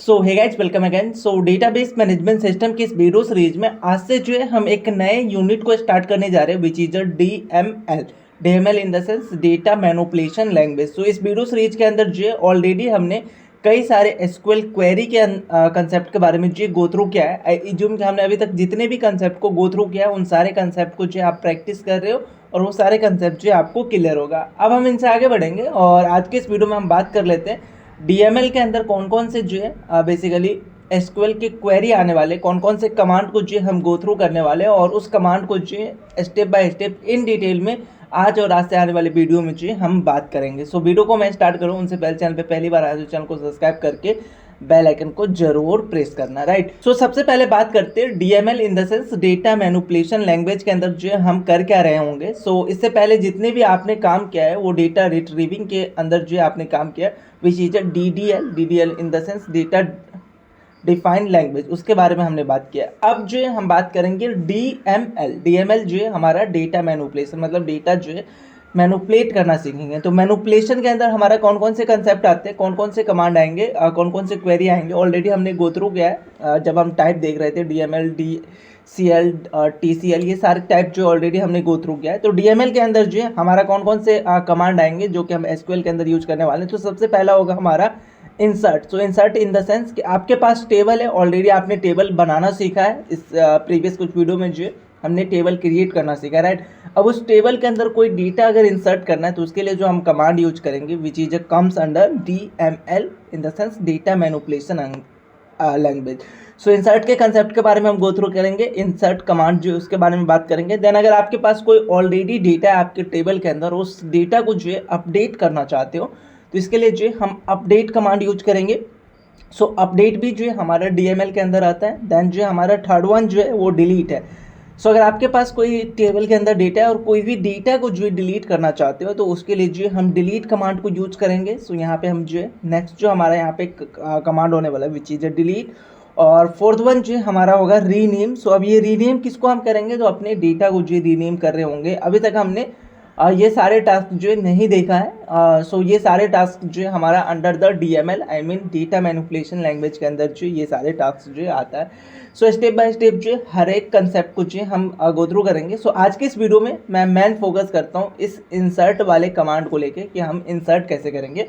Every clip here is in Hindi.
सो hey guys, welcome again. So database management system की इस वीडियो सीरीज में आज से जो है हम एक नए यूनिट को स्टार्ट करने जा रहे हैं, which is DML in the sense data manipulation language. So इस वीडियो सीरीज के अंदर जो है ऑलरेडी हमने कई सारे एसक्यूएल क्वेरी के कंसेप्ट के बारे में जो गो थ्रू किया है। आई ज्यूम कि हमने अभी तक जितने भी कंसेप्ट को गो थ्रू किया है उन सारे कंसेप्ट को जो आप प्रैक्टिस कर रहे हो और वो सारे कंसेप्ट जो आपको क्लियर होगा। अब हम इनसे आगे बढ़ेंगे और आज के इस वीडियो में हम बात कर लेते हैं डीएमएल के अंदर कौन कौन से जो है बेसिकली एसक्यूएल के क्वेरी आने वाले, कौन कौन से कमांड को जो हम गो थ्रू करने वाले हैं और उस कमांड को जो है step by step in detail में आज और आज से आने वाले वीडियो में जो हम बात करेंगे। सो वीडियो को मैं स्टार्ट करूँ उनसे पहले चैनल पे पहली बार आए तो चैनल को सब्सक्राइब करके बेल आइकन को जरूर प्रेस करना, राइट। सो सबसे पहले बात करते हैं DML in the sense data manipulation language के अंदर जो हम कर क्या रहे होंगे। सो इससे पहले जितने भी आपने काम किया है वो डेटा रिट्रीविंग के अंदर जो आपने काम किया which is DDL in the sense data defined language, उसके बारे में हमने बात किया। अब जो है हम बात करेंगे डीएमएल जो है हमारा डेटा मैनिपुलेशन, मतलब डेटा जो है मैनुपलेट करना सीखेंगे। तो मैनुपलेशन के अंदर हमारा कौन कौन से कंसेप्ट आते हैं, कौन कौन से कमांड आएंगे, कौन कौन से क्वेरी आएंगे, ऑलरेडी हमने गो थ्रू किया है जब हम टाइप देख रहे थे डीएमएल, डीसीएल, टीसीएल, ये सारे टाइप जो ऑलरेडी हमने गो थ्रू किया है। तो डीएमएल के अंदर जो है हमारा कौन कौन से कमांड आएंगे जो कि हम एसक्यूएल के अंदर यूज करने वाले हैं। तो सबसे पहला होगा हमारा insert. So insert in the sense कि आपके पास टेबल है, ऑलरेडी आपने टेबल बनाना सीखा है इस प्रीवियस कुछ वीडियो में जो हमने टेबल क्रिएट करना सीखा, राइट। अब उस टेबल के अंदर कोई डेटा अगर इंसर्ट करना है तो उसके लिए जो हम कमांड यूज करेंगे which is comes under DML in the sense data manipulation language. So insert के कंसेप्ट के बारे में हम गो थ्रू करेंगे, इंसर्ट कमांड जो उसके बारे में बात करेंगे। देन अगर आपके पास कोई ऑलरेडी डेटा है आपके टेबल के अंदर, उस डेटा को जो है अपडेट करना चाहते हो तो इसके लिए जो हम अपडेट कमांड यूज करेंगे। सो अपडेट भी जो है हमारा डीएमएल के अंदर आता है। देन जो हमारा थर्ड वन जो है वो डिलीट है। सो अगर आपके पास कोई टेबल के अंदर डेटा है और कोई भी डेटा को जो है डिलीट करना चाहते हो तो उसके लिए जो हम डिलीट कमांड को यूज करेंगे। सो यहाँ पे हम जो है नेक्स्ट जो हमारा यहाँ पे कमांड होने वाला है विच इज डिलीट। और फोर्थ वन जो हमारा होगा रीनेम। सो अब ये रीनेम किसको हम करेंगे, तो अपने डेटा को जो रीनेम कर रहे होंगे। अभी तक हमने ये सारे टास्क जो है नहीं देखा है। सो ये सारे टास्क जो है हमारा under the DML I mean data manipulation language के अंदर जो ये सारे टास्क जो है आता है। सो स्टेप बाय स्टेप जो है हर एक कंसेप्ट को जो हम गो थ्रू करेंगे। सो आज के इस वीडियो में मैं मेन फोकस करता हूँ इस इंसर्ट वाले कमांड को लेके कि हम इंसर्ट कैसे करेंगे।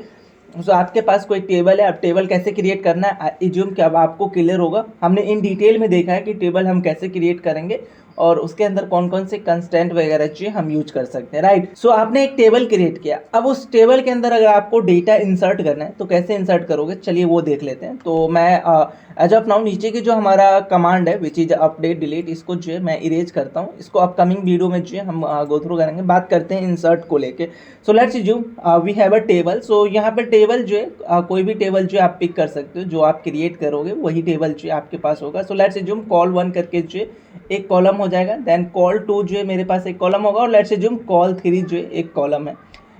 सो आपके पास कोई टेबल है, अब टेबल कैसे क्रिएट करना है इज्यूम कि अब आपको क्लियर होगा। हमने इन डिटेल में देखा है कि टेबल हम कैसे क्रिएट करेंगे और उसके अंदर कौन कौन से कंस्टेंट वगैरह जो हम यूज कर सकते हैं, राइट। सो आपने एक टेबल क्रिएट किया, अब उस टेबल के अंदर अगर आपको डेटा इंसर्ट करना है तो कैसे इंसर्ट करोगे, चलिए वो देख लेते हैं। तो मैं एज ऑफ नाउ नीचे की जो हमारा कमांड है विच इज अपडेट डिलीट, इसको जो है मैं इरेज करता हूँ। इसको अपकमिंग वीडियो में जो है हम गो थ्रू करेंगे। बात करते हैं इंसर्ट को लेके। So let's assume we have a table. So यहाँ पे टेबल जो है कोई भी टेबल जो आप पिक कर सकते हो, जो आप क्रिएट करोगे वही टेबल जो है आपके पास होगा। सो लेट्स अज्यूम कॉल 1 करके जो है एक कॉलम हो जाएगा। देन कॉल 2 जो है मेरे पास एक कॉलम होगा और लेट्स अज्यूम कॉल 3 जो है एक कॉलम है।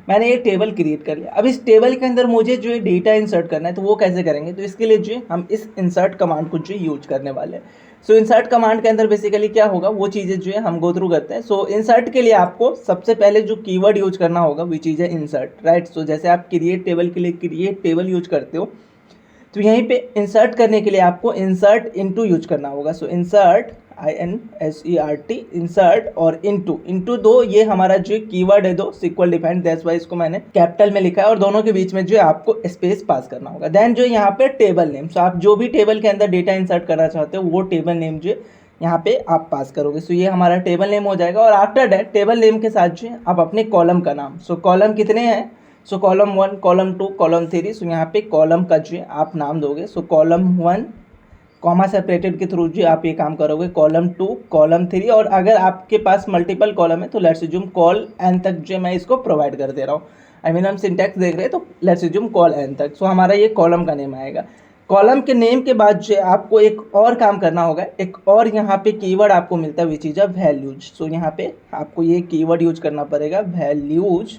मैंने ये टेबल क्रिएट कर लिया। अब इस टेबल के अंदर मुझे जो है डेटा इंसर्ट करना है तो वो कैसे करेंगे, तो इसके लिए जो है हम इस इंसर्ट कमांड को जो यूज करने वाले हैं। सो इंसर्ट कमांड के अंदर बेसिकली क्या होगा वो चीज़ें जो है हम गो थ्रू करते हैं। सो इंसर्ट के लिए आपको सबसे पहले जो कीवर्ड यूज करना होगा वो चीज़ है इंसर्ट, राइट। सो जैसे आप क्रिएट टेबल के लिए क्रिएट टेबल यूज करते हो तो यहीं पे इंसर्ट करने के लिए आपको इंसर्ट इनटू यूज करना होगा। सो इंसर्ट INSERT इंसर्ट और इनटू दो ये हमारा जो कीवर्ड है, दो सिक्वल डिफाइंड, दैट्स वाई इसको मैंने कैपिटल में लिखा है और दोनों के बीच में जो है आपको स्पेस पास करना होगा। देन जो यहाँ पे टेबल नेम, सो आप जो भी टेबल के अंदर डेटा इंसर्ट करना चाहते हो वो टेबल नेम जो यहाँ पे आप पास करोगे। सो ये हमारा टेबल नेम हो जाएगा और आफ्टर दैट टेबल नेम के साथ जो आप अपने कॉलम का नाम, सो कॉलम कितने हैं, सो कॉलम 1, कॉलम 2, कॉलम 3, सो यहाँ पे कॉलम का जो आप नाम दोगे। सो कॉलम 1 कॉमा सेपरेटेड के थ्रू जो आप ये काम करोगे, कॉलम 2, कॉलम 3, और अगर आपके पास मल्टीपल कॉलम है तो लेट्स अज्यूम कॉल एन तक जो मैं इसको प्रोवाइड कर दे रहा हूँ। आई मीन हम सिंटैक्स देख रहे हैं तो लेट्स अज्यूम कॉल एन तक। सो हमारा ये कॉलम का नेम आएगा। कॉलम के नेम के बाद जो आपको एक और काम करना होगा, एक और यहाँ पे कीवर्ड आपको मिलता है विच इज अ वैल्यूज। सो यहाँ पे आपको ये कीवर्ड यूज करना पड़ेगा वैल्यूज,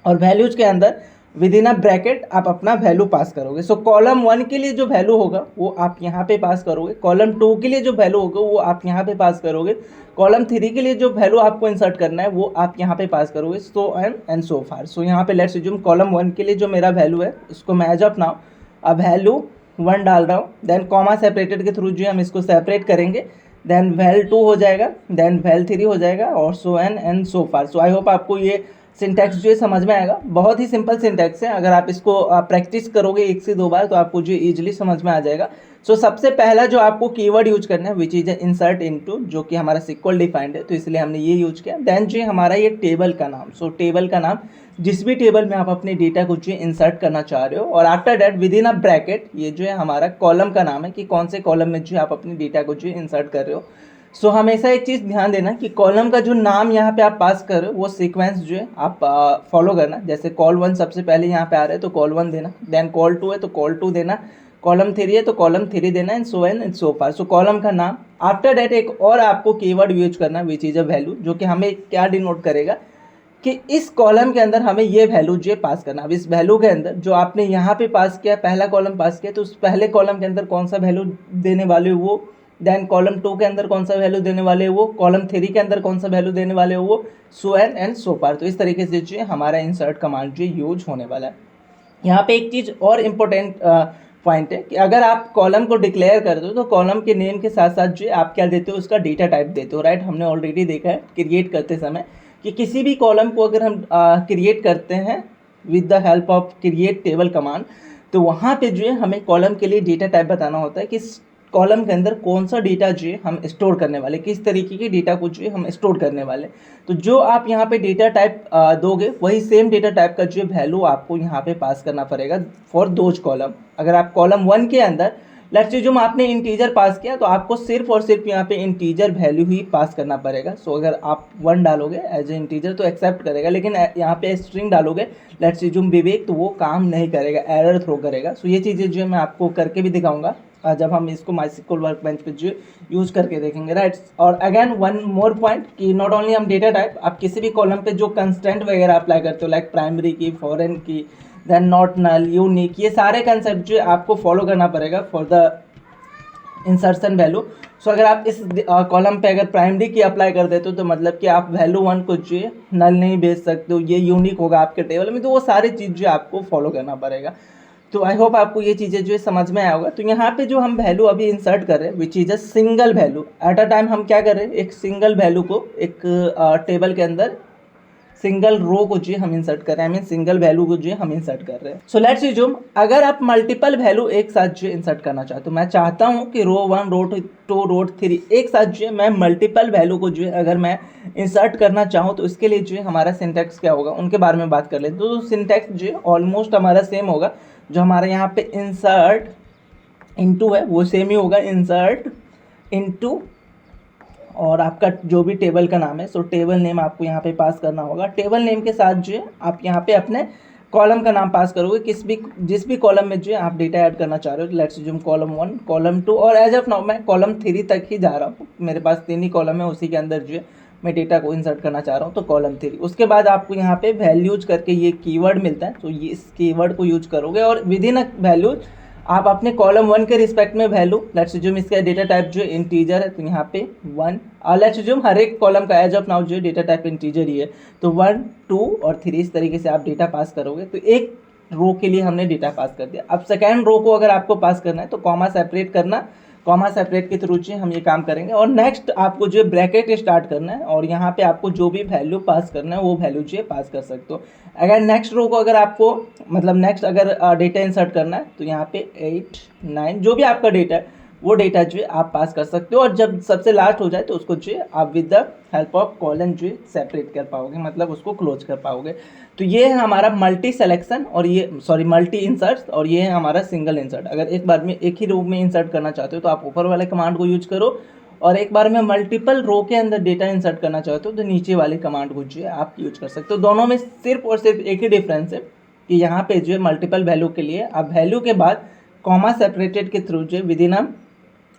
और वैल्यूज के अंदर विद इन अ ब्रैकेट आप अपना वैल्यू पास करोगे। सो कॉलम 1 के लिए जो वैल्यू होगा वो आप यहाँ पे पास करोगे, कॉलम 2 के लिए जो वैल्यू होगा वो आप यहाँ पे पास करोगे, कॉलम 3 के लिए जो वैल्यू आपको इंसर्ट करना है वो आप यहाँ पे पास करोगे, सो एंड सो फार। सो यहाँ पे लेट्स अज्यूम कॉलम 1 के लिए जो मेरा वैल्यू है उसको मैं एज ऑफ नाउ वैल्यू 1 डाल रहा हूँ, देन कॉमा सेपरेटेड के थ्रू जो है हम इसको सेपरेट करेंगे, देन वैल 2 हो जाएगा, देन वैल 3 हो जाएगा, और so and so far. So I hope आपको ये सिंटैक्स जो है समझ में आएगा। बहुत ही सिंपल सिंटैक्स है, अगर आप इसको प्रैक्टिस करोगे 1 से 2 बार तो आपको जो ईजिली समझ में आ जाएगा। सो सबसे पहला जो आपको कीवर्ड यूज करना है विच इज इंसर्ट इनटू, जो कि हमारा सिक्वल डिफाइंड है, तो इसलिए हमने ये यूज किया। देन जो हमारा ये टेबल का नाम, सो टेबल का नाम जिस भी टेबल में आप अपने डेटा को जो इंसर्ट करना चाह रहे हो, और after that with in a bracket ये जो है हमारा कॉलम का नाम है कि कौन से कॉलम में जो आप अपने डेटा को जो इंसर्ट कर रहे हो। सो हमेशा एक चीज़ ध्यान देना कि कॉलम का जो नाम यहाँ पे आप पास कर रहे हो वो सीक्वेंस जो है आप फॉलो करना। जैसे कॉल 1 सबसे पहले यहाँ पे आ रहा है तो कॉल 1 देना, देन कॉल 2 है तो कॉल 2 देना, कॉलम 3 है तो कॉलम 3 देना, and so far. So column का नाम, आफ्टर दैट एक और आपको कीवर्ड यूज करना विच इज़ अ वैल्यू, जो कि हमें क्या डिनोट करेगा कि इस कॉलम के अंदर हमें ये वैल्यू जो है पास करना। अब इस वैल्यू के अंदर जो आपने यहाँ पे पास किया, पहला कॉलम पास किया, तो उस पहले कॉलम के अंदर कौन सा वैल्यू देने वाले हो वो, देन कॉलम 2 के अंदर कौन सा वैल्यू देने वाले हो वो, कॉलम 3 के अंदर कौन सा वैल्यू देने वाले हो वो, सो एंड सो फार। तो इस तरीके से जो है हमारा इंसर्ट कमांड जो यूज होने वाला है। यहाँ पे एक चीज़ और इम्पोर्टेंट पॉइंट है कि अगर आप कॉलम को डिक्लेयर कर दो तो कॉलम के नेम के साथ साथ जो आप क्या देते हो, उसका डेटा टाइप देते हो, राइट। हमने ऑलरेडी देखा है क्रिएट करते समय कि किसी भी कॉलम को अगर हम क्रिएट करते हैं with the help of create table command, तो वहाँ पे जो है हमें कॉलम के लिए डेटा टाइप बताना होता है कि कॉलम के अंदर कौन सा डेटा जो है हम स्टोर करने वाले, किस तरीके के डेटा को जो है हम स्टोर करने वाले। तो जो आप यहाँ पे डेटा टाइप दोगे वही सेम डेटा टाइप का जो वैल्यू आपको यहाँ पे पास करना पड़ेगा फॉर दोज कॉलम। अगर आप कॉलम 1 के अंदर लेट्स से जो आपने इंटीजर पास किया तो आपको सिर्फ और सिर्फ यहाँ पे इंटीजर वैल्यू ही पास करना पड़ेगा। सो अगर आप 1 डालोगे एज ए इंटीजर तो एक्सेप्ट करेगा, लेकिन यहाँ पे स्ट्रिंग डालोगे लेट्स से जो विवेक, तो वो काम नहीं करेगा, एरर थ्रो करेगा। सो ये चीज़ें जो है मैं आपको करके भी दिखाऊंगा जब हम इसको MySQL वर्कबेंच पे जो यूज़ करके देखेंगे, राइट। और अगेन वन मोर पॉइंट कि नॉट ओनली हम डेटा टाइप, आप किसी भी कॉलम पे जो कंस्टेंट वगैरह अप्लाई करते हो लाइक प्राइमरी की, फॉरेन की, देन नॉट नल, यूनिक, ये सारे कंसेप्ट जो आपको फॉलो करना पड़ेगा फॉर द इंसर्शन वैल्यू। सो अगर आप इस कॉलम पे अगर प्राइमरी की अप्लाई कर देते हो तो मतलब कि आप वैल्यू 1 को जो है नल नहीं भेज सकते हो, ये यूनिक होगा आपके टेबल में। तो वो सारी चीज़ जो आपको फॉलो करना पड़ेगा। तो आई होप आपको ये चीज़ें जो है समझ में आया होगा। तो यहाँ पे जो हम वैल्यू अभी इंसर्ट कर रहे हैं which is a single value at a time, हम क्या कर रहे हैं, एक सिंगल वैल्यू को एक टेबल के अंदर सिंगल रो को जो हम इंसर्ट कर रहे हैं, आई मीन सिंगल वैल्यू को जो हम इंसर्ट कर रहे हैं। सो लेट्स अज्यूम अगर आप मल्टीपल वैल्यू एक साथ जो इंसर्ट करना चाहते हो, मैं चाहता हूँ कि रो 1, रो 2, रो 3 एक साथ जो है मैं मल्टीपल वैल्यू को जो है अगर मैं इंसर्ट करना चाहूँ, तो इसके लिए जो है हमारा सिंटैक्स क्या होगा उनके बारे में बात कर लेते हैं। तो सिंटैक्स जो है ऑलमोस्ट हमारा सेम होगा। जो हमारे यहाँ पे इंसर्ट इनटू है वो सेम ही होगा, इंसर्ट इनटू और आपका जो भी टेबल का नाम है, सो टेबल नेम आपको यहाँ पे पास करना होगा। टेबल नेम के साथ जो है आप यहाँ पे अपने कॉलम का नाम पास करोगे, जिस भी कॉलम में जो है आप डेटा ऐड करना चाह रहे हो। लेट्स अज्यूम कॉलम 1, कॉलम 2, और एज ऑफ नाउ मैं कॉलम 3 तक ही जा रहा हूँ। मेरे पास 3 ही कॉलम है, उसी के अंदर जो है मैं डेटा को इंसर्ट करना चाह रहा हूँ, तो कॉलम 3। उसके बाद आपको यहाँ पे वैल्यूज करके ये कीवर्ड मिलता है, तो ये इस कीवर्ड को यूज करोगे और विद इन अ वैल्यूज आप अपने कॉलम 1 के रिस्पेक्ट में वैल्यू, लेट्स अज्यूम इसका डेटा टाइप जो इंटीजर है तो यहाँ पे 1, और लेट्स अज्यूम हर एक कॉलम का एज ऑफ नाउ जो डेटा टाइप इंटीजर ही है, तो 1, 2 और 3 इस तरीके से आप डेटा पास करोगे। तो एक रो के लिए हमने डेटा पास कर दिया। अब सेकेंड रो को अगर आपको पास करना है तो कॉमा सेपरेट करना, कॉमा सेपरेट के थ्रू जो हम ये काम करेंगे। और नेक्स्ट आपको जो ब्रैकेट स्टार्ट करना है और यहाँ पे आपको जो भी वैल्यू पास करना है वो वैल्यू जो पास कर सकते हो। अगर नेक्स्ट रो को अगर आपको मतलब नेक्स्ट अगर डेटा इंसर्ट करना है तो यहाँ पे 8, 9 जो भी आपका डेटा है वो डेटा जो है आप पास कर सकते हो। और जब सबसे लास्ट हो जाए तो उसको जो है आप with the help of colon जो है सेपरेट कर पाओगे, मतलब उसको क्लोज कर पाओगे। तो ये है हमारा मल्टी सेलेक्शन और ये मल्टी इंसर्ट, और ये है हमारा सिंगल इंसर्ट। अगर एक बार में एक ही रो में इंसर्ट करना चाहते हो तो आप ऊपर वाले कमांड को यूज करो, और एक बार में मल्टीपल रो के अंदर डेटा इंसर्ट करना चाहते हो तो नीचे वाले कमांड को जो है आप यूज कर सकते हो। दोनों में सिर्फ और सिर्फ एक ही डिफरेंस है कि यहाँ पे जो है मल्टीपल वैल्यू के लिए आप वैल्यू के बाद कॉमा सेपरेटेड के थ्रू जो विद इन अ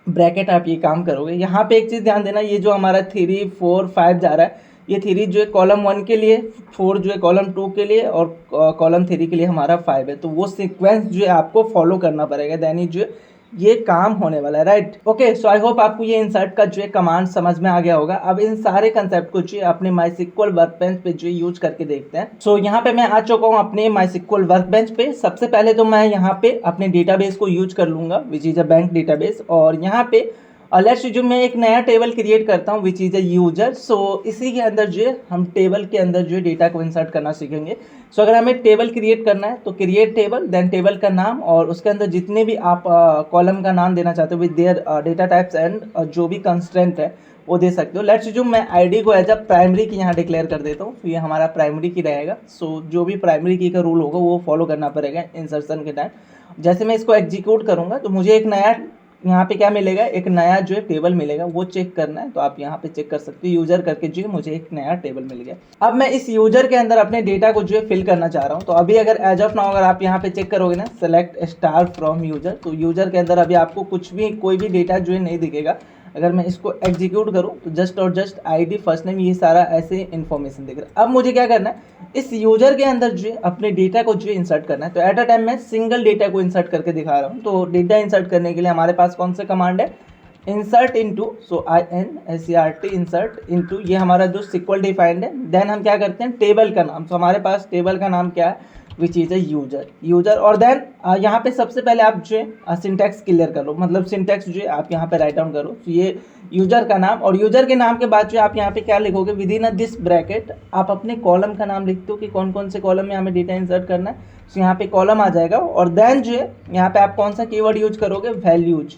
ब्रैकेट आप ये काम करोगे। यहाँ पे एक चीज़ ध्यान देना, ये जो हमारा 3, 4, 5 जा रहा है, ये 3 जो है कॉलम 1 के लिए, 4 जो है कॉलम 2 के लिए, और कॉलम 3 के लिए हमारा 5 है। तो वो सीक्वेंस जो है आपको फॉलो करना पड़ेगा, दैनी जो ये काम होने वाला है, right. Okay, so I hope आपको ये इंसर्ट का जो है कमांड समझ में आ गया होगा। अब इन सारे कंसेप्ट को जो है अपने MySQL वर्कबेंच पे जो यूज करके देखते हैं। सो यहाँ पे मैं आ चुका हूँ अपने MySQL वर्कबेंच पे। सबसे पहले तो मैं यहाँ पे अपने डेटाबेस को यूज कर लूंगा, which is a bank database. और यहाँ पे लेट्स जो मैं एक नया टेबल क्रिएट करता हूँ विच इज अ यूजर। सो इसी के अंदर जो है हम टेबल के अंदर जो है डेटा को इंसर्ट करना सीखेंगे। सो अगर हमें टेबल क्रिएट करना है तो क्रिएट टेबल, देन टेबल का नाम और उसके अंदर जितने भी आप कॉलम का नाम देना चाहते हो with their data types and जो भी कंस्ट्रेंट है वो दे सकते हो। लेट्स जो मैं आईडी को एज अ प्राइमरी की यहाँ डिक्लेयर कर देता हूँ, तो ये हमारा प्राइमरी की रहेगा। सो जो भी प्राइमरी की का रूल होगा वो फॉलो करना पड़ेगा इंसर्शन के टाइम। जैसे मैं इसको एग्जीक्यूट करूँगा तो मुझे एक नया यहाँ पे क्या मिलेगा, एक नया जो है टेबल मिलेगा, वो चेक करना है तो आप यहाँ पे चेक कर सकते हो यूजर करके जो है मुझे एक नया टेबल मिल गया। अब मैं इस यूजर के अंदर अपने डेटा को जो है फिल करना चाह रहा हूँ। तो अभी अगर एज ऑफ नाउ अगर आप यहाँ पे चेक करोगे ना सेलेक्ट स्टार फ्रॉम यूजर, तो यूजर के अंदर अभी आपको कुछ भी कोई भी डेटा जो है नहीं दिखेगा। अगर मैं इसको एग्जीक्यूट करूं तो जस्ट और जस्ट आईडी फर्स्ट नेम ये सारा ऐसे इन्फॉर्मेशन दिख रहा है। अब मुझे क्या करना है, इस यूजर के अंदर जो है अपने डेटा को जो है इंसर्ट करना है। तो एट अ टाइम मैं सिंगल डेटा को इंसर्ट करके दिखा रहा हूँ। तो डेटा इंसर्ट करने के लिए हमारे पास कौन सा कमांड है, इंसर्ट इनटू। सो INSERT इंसर्ट इनटू, ये हमारा जो सिक्वल डिफाइंड है। देन हम क्या करते हैं, टेबल का नाम। तो हमारे पास टेबल का नाम क्या है, विच इज अ यूजर। और देन यहाँ पे सबसे पहले आप जो है सिंटैक्स क्लियर कर लो, मतलब सिंटैक्स जो है आप यहाँ पे राइट डाउन करो। तो ये यूजर का नाम, और यूजर के नाम के बाद जो आप यहाँ पे क्या लिखोगे, विद इन दिस ब्रैकेट आप अपने कॉलम का नाम लिखते हो कि कौन कौन से कॉलम में हमें डेटा इंसर्ट करना है। तो यहाँ पे कॉलम आ जाएगा। और देन जो है यहाँ पे आप कौन सा कीवर्ड यूज करोगे, वैल्यूज।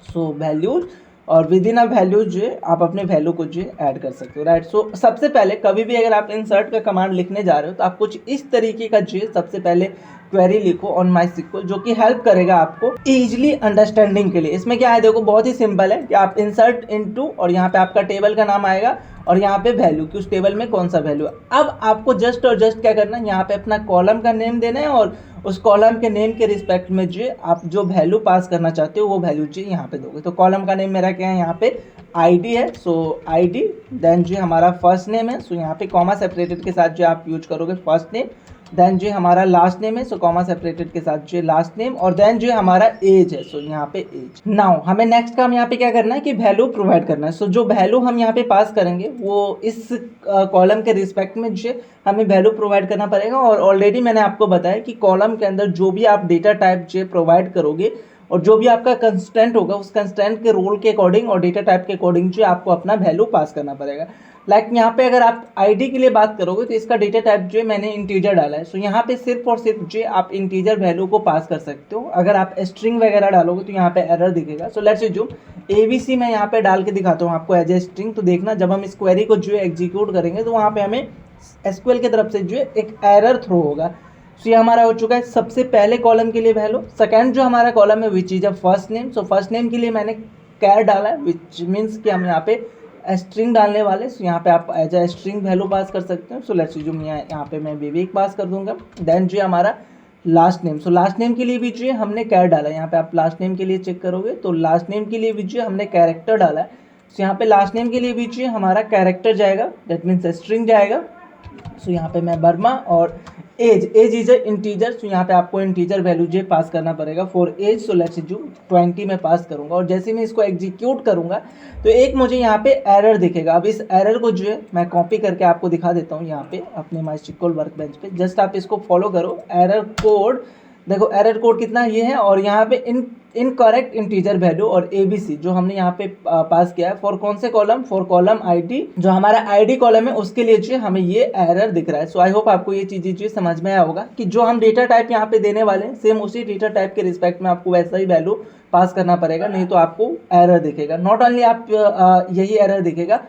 सो वैल्यूज, और विद इन अ वैल्यूज जो है आप अपने वैल्यू को जो है ऐड कर सकते हो, राइट। सो सबसे पहले कभी भी अगर आप इंसर्ट का कमांड लिखने जा रहे हो तो आप कुछ इस तरीके का जो है सबसे पहले क्वेरी लिखो ऑन MySQL, जो कि हेल्प करेगा आपको इजीली अंडरस्टैंडिंग के लिए। इसमें क्या है, देखो बहुत ही सिंपल है कि आप इंसर्ट इनटू और यहाँ पे आपका टेबल का नाम आएगा और यहाँ पे वैल्यू कि उस टेबल में कौन सा वैल्यू है। अब आपको जस्ट और जस्ट क्या करना है, यहाँ पे अपना कॉलम का नेम देना है और उस कॉलम के नेम के रिस्पेक्ट में जो आप जो वैल्यू पास करना चाहते हो वो वैल्यू जो यहाँ पे दोगे। तो कॉलम का नेम मेरा क्या है, यहाँ पे आईडी है। सो आईडी, देन जो हमारा फर्स्ट नेम है, सो यहाँ पे कॉमा सेपरेटेड के साथ जो आप यूज करोगे फर्स्ट नेम। देन जो हमारा लास्ट नेम है, सो कॉमा सेपरेटेड के साथ जो लास्ट नेम। और देन जो हमारा एज है, सो यहाँ पे एज। नाउ हमें नेक्स्ट काम यहाँ पे क्या करना है कि वैल्यू प्रोवाइड करना है। सो जो वैल्यू हम यहाँ पे पास करेंगे वो इस कॉलम के रिस्पेक्ट में जो हमें वैल्यू प्रोवाइड करना पड़ेगा। और ऑलरेडी मैंने आपको बताया कि कॉलम के अंदर जो भी आप डेटा टाइप जो प्रोवाइड करोगे और जो भी आपका कंस्टेंट होगा उस कंस्टेंट के रोल के अकॉर्डिंग और डेटा टाइप के अकॉर्डिंग जो आपको अपना वैल्यू पास करना पड़ेगा। लाइक यहाँ पे अगर आप आईडी के लिए बात करोगे तो इसका डेटा टाइप जो है मैंने इंटीजर डाला है। सो यहाँ पे सिर्फ और सिर्फ जो आप इंटीजर वैल्यू को पास कर सकते हो। अगर आप स्ट्रिंग वगैरह डालोगे तो यहाँ पे एरर दिखेगा। सो लेट्स जो ABC मैं यहाँ पे डाल के दिखाता हूँ आपको एज ए स्ट्रिंग। तो देखना जब हम इस क्वेरी को जो है एग्जीक्यूट करेंगे तो वहाँ पे हमें SQL की तरफ से जो है एक एरर थ्रो होगा। सो ये हमारा हो चुका है सबसे पहले कॉलम के लिए वैल्यू। सेकंड जो हमारा कॉलम है which is a first name. So first name के लिए मैंने कैर डाला है, विच मीन्स कि हम यहाँ पे स्ट्रिंग डालने वाले। सो यहाँ पे आप as a string value pass कर सकते हैं। सो लेट्स जो यहाँ पे मैं विवेक पास कर दूंगा। देन जो हमारा last name, so last name के लिए भी जो है हमने कैर डाला है। यहाँ पे आप लास्ट नेम के लिए चेक करोगे तो लास्ट नेम के लिए भी जो हमने कैरेक्टर डाला है। सो यहाँ पे लास्ट नेम के लिए भी जो हमारा कैरेक्टर जाएगा, दैट मीन्स स्ट्रिंग जाएगा। सो यहाँ पे मैं वर्मा। और एज इज ए इंटीजर। सो यहाँ पे आपको इंटीजर वैल्यू जो पास करना पड़ेगा फॉर एज। सो लेट्स जो 20 में पास करूँगा और जैसे मैं इसको एग्जीक्यूट करूँगा तो एक मुझे यहाँ पे एरर दिखेगा। अब इस एरर को जो है मैं कॉपी करके आपको दिखा देता हूँ यहाँ पे अपने MySQL वर्कबेंच पे। जस्ट आप इसको फॉलो करो। एरर कोड देखो, एरर कोड कितना ये है और यहाँ पे इनकरेक्ट इंटीजर वैल्यू और ABC जो हमने यहाँ पे पास किया है फॉर कौन से कॉलम, फॉर कॉलम आईडी। जो हमारा आईडी कॉलम है उसके लिए जो हमें ये एरर दिख रहा है। सो आई होप आपको ये चीज़ें जो समझ में आया होगा कि जो हम डेटा टाइप यहाँ पे देने वाले हैं सेम उसी डेटा टाइप के रिस्पेक्ट में आपको वैसा ही वैल्यू पास करना पड़ेगा, नहीं तो आपको एरर दिखेगा। नॉट ओनली आप यही एरर दिखेगा,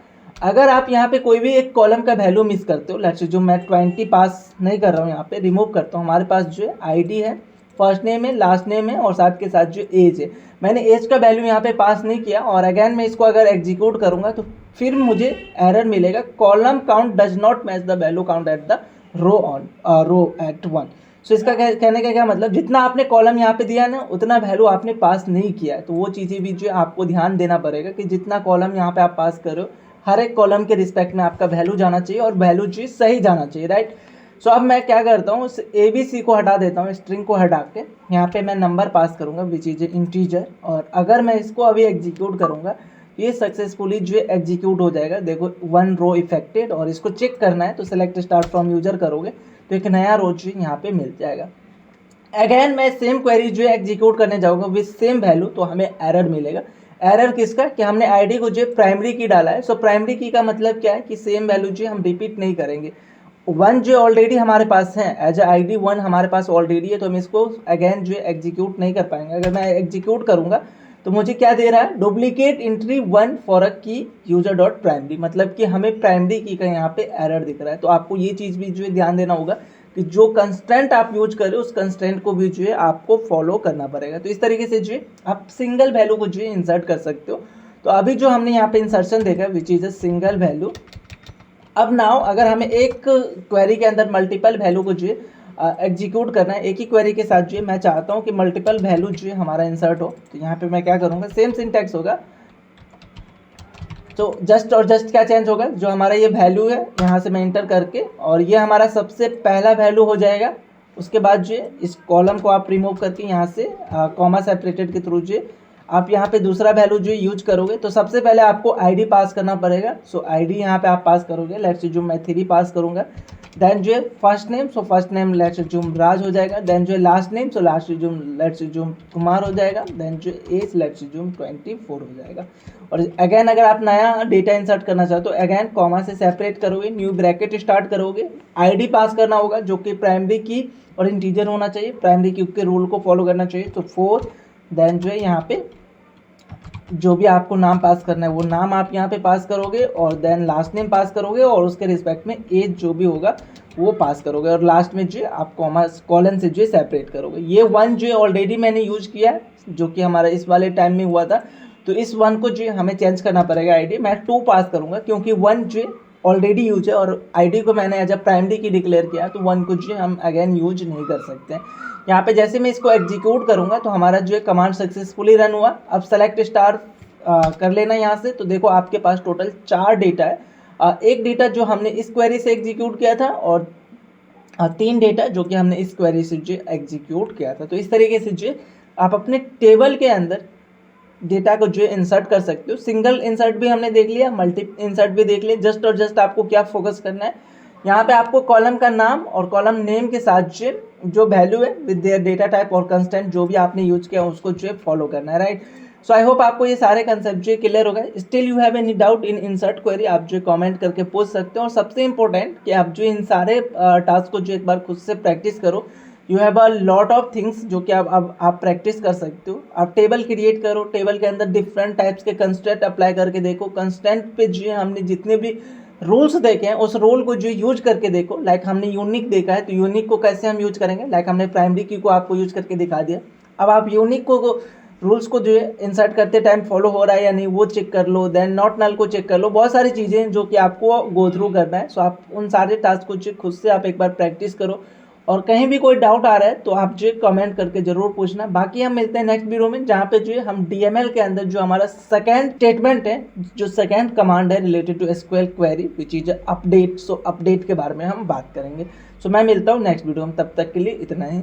अगर आप यहाँ पे कोई भी एक कॉलम का वैल्यू मिस करते हो। लेट्स जो मैं 20 पास नहीं कर रहा हूँ, यहाँ पे रिमूव करता हूँ। हमारे पास जो है आईडी है, फर्स्ट नेम है, लास्ट नेम है और साथ के साथ जो एज है। मैंने एज का वैल्यू यहाँ पे पास नहीं किया और अगेन मैं इसको अगर एग्जीक्यूट करूँगा तो फिर मुझे एरर मिलेगा, column count does not match the value count at the row at 1। So इसका कहने का क्या मतलब, जितना आपने कॉलम यहाँ पे दिया ना उतना वैल्यू आपने पास नहीं किया है। तो वो चीज़ें भी जो आपको ध्यान देना पड़ेगा कि जितना कॉलम यहाँ पे आप पास करो हर एक कॉलम के रिस्पेक्ट में आपका वैल्यू जाना चाहिए और वैल्यू जो सही जाना चाहिए, राइट। सो अब मैं क्या करता हूँ, उस ABC को हटा देता हूँ, स्ट्रिंग को हटा के यहाँ पे मैं नंबर पास करूँगा विच इज इंटीजर, और अगर मैं इसको अभी एग्जीक्यूट करूँगा ये सक्सेसफुली जो एग्जीक्यूट हो जाएगा। देखो 1 रो इफेक्टेड, और इसको चेक करना है तो सेलेक्ट स्टार्ट फ्रॉम यूजर करोगे तो एक नया रो जो यहाँ पे मिल जाएगा। अगेन मैं सेम क्वेरी जो है एग्जीक्यूट करने जाऊँगा विथ सेम वैल्यू, तो हमें एरर मिलेगा। एरर किसका, कि हमने आईडी को जो प्राइमरी की डाला है। सो प्राइमरी की का मतलब क्या है कि सेम वैल्यू जो हम रिपीट नहीं करेंगे। 1 जो ऑलरेडी हमारे पास है एज ID 1 हमारे पास ऑलरेडी है, तो हम इसको अगेन जो एग्जीक्यूट नहीं कर पाएंगे। अगर मैं एग्जीक्यूट करूंगा तो मुझे क्या दे रहा है, डुप्लीकेट एंट्री 1 फॉर अ की यूजर डॉट प्राइमरी, मतलब कि हमें प्राइमरी की का यहाँ पे एरर दिख रहा है। तो आपको ये चीज़ भी जो है ध्यान देना होगा कि जो कंस्टेंट आप यूज करें उस कंस्टेंट को भी जो है आपको फॉलो करना पड़ेगा। तो इस तरीके से जो है आप सिंगल वैल्यू को जो है इंसर्ट कर सकते हो। तो अभी जो हमने यहाँ पे इंसर्शन देखा which is a single value. अब नाउ अगर हमें एक क्वेरी के अंदर मल्टीपल वैल्यू को जो है एग्जीक्यूट करना है, एक ही क्वेरी के साथ जो है मैं चाहता हूँ कि मल्टीपल वैल्यू जो है हमारा इंसर्ट हो, तो यहाँ पे मैं क्या करूँगा, सेम सिंटैक्स होगा। तो जस्ट और जस्ट क्या चेंज होगा, जो हमारा ये वैल्यू है यहाँ से मैं इंटर करके, और ये हमारा सबसे पहला वैल्यू हो जाएगा। उसके बाद जो इस कॉलम को आप रिमूव करके यहाँ से कॉमा सेपरेटेड के थ्रू जो आप यहाँ पे दूसरा वैल्यू जो यूज करोगे, तो सबसे पहले आपको आईडी पास करना पड़ेगा। सो आईडी यहाँ पे आप पास करोगे, लेट्स अज्यूम मैं 3 पास करूँगा। देन जो है first name, so first name let's assume Raj हो जाएगा। देन जो है last name, so last assume let's assume Kumar हो जाएगा। देन जो एज लेट्स अज्यूम 24 हो जाएगा। और अगेन अगर आप नया डेटा इंसर्ट करना चाहते हो, अगेन कॉमा से सेपरेट करोगे, न्यू ब्रैकेट स्टार्ट करोगे, आईडी पास करना होगा जो कि प्राइमरी की और इंटीजर होना चाहिए, प्राइमरी की के रूल को फॉलो करना चाहिए। तो 4, देन जो है यहाँ पे जो भी आपको नाम पास करना है वो नाम आप यहाँ पे पास करोगे, और देन लास्ट नेम पास करोगे, और उसके रिस्पेक्ट में एज जो भी होगा वो पास करोगे, और लास्ट में जो आप कॉमा कॉलन से जो सेपरेट करोगे। ये 1 जो ऑलरेडी मैंने यूज किया है जो कि हमारा इस वाले टाइम में हुआ था, तो इस 1 को जो हमें चेंज करना पड़ेगा आईडी। मैं 2 पास करूँगा क्योंकि 1 जो ऑलरेडी यूज है, और आईडी को मैंने एज अ प्राइमरी की डिक्लेयर किया, तो 1 को जो हम अगेन यूज नहीं कर सकते हैं। यहाँ पे जैसे मैं इसको एग्जीक्यूट करूँगा तो हमारा जो है कमांड सक्सेसफुली रन हुआ। अब सेलेक्ट स्टार कर लेना यहाँ से, तो देखो आपके पास टोटल 4 डेटा है। एक डेटा जो हमने इस क्वेरी से एग्जीक्यूट किया था, और 3 डेटा जो कि हमने इस क्वेरी से जो एग्जीक्यूट किया था। तो इस तरीके से जो आप अपने टेबल के अंदर डेटा को जो इंसर्ट कर सकते हो। सिंगल इंसर्ट भी हमने देख लिया, मल्टी इंसर्ट भी देख लिया। जस्ट और जस्ट आपको क्या फोकस करना है, यहाँ पे आपको कॉलम का नाम और कॉलम नेम के साथ जो वैल्यू है विद देयर डेटा टाइप और कंस्टेंट जो भी आपने यूज किया उसको जो फॉलो करना है, राइट। सो आई होप आपको ये सारे कंसेप्ट जो क्लियर हो गए। Still you have any doubt in insert query, आप जो कमेंट करके पूछ सकते हो। और सबसे इंपॉर्टेंट कि आप जो इन सारे टास्क को जो एक बार खुद से प्रैक्टिस करो। You have a lot of things जो कि आप प्रैक्टिस कर सकते हो। आप टेबल क्रिएट करो, टेबल के अंदर डिफरेंट टाइप्स के कंस्टेंट अप्लाई करके देखो। कंस्टेंट पे जो हमने जितने भी रूल्स देखे हैं उस रूल को जो यूज करके देखो। लाइक हमने यूनिक देखा है, तो यूनिक को कैसे हम यूज करेंगे, लाइक हमने प्राइमरी की को आपको यूज करके दिखा दिया। अब आप यूनिक को रूल्स को जो है इंसर्ट करते टाइम फॉलो हो रहा है या नहीं वो चेक कर लो। देन नॉट नल को चेक कर लो। बहुत सारी चीज़ें हैं जो कि आपको गो थ्रू करना है। सो आप उन सारे टास्क को जो खुद से आप एक बार प्रैक्टिस करो, और कहीं भी कोई डाउट आ रहा है तो आप जो कमेंट करके जरूर पूछना। बाकी हम मिलते हैं नेक्स्ट वीडियो में, जहाँ पे जो है हम DML के अंदर जो हमारा सेकेंड स्टेटमेंट है, जो सेकेंड कमांड है related to SQL query which is update. So update के बारे में हम बात करेंगे। सो मैं मिलता हूँ नेक्स्ट वीडियो में, तब तक के लिए इतना ही।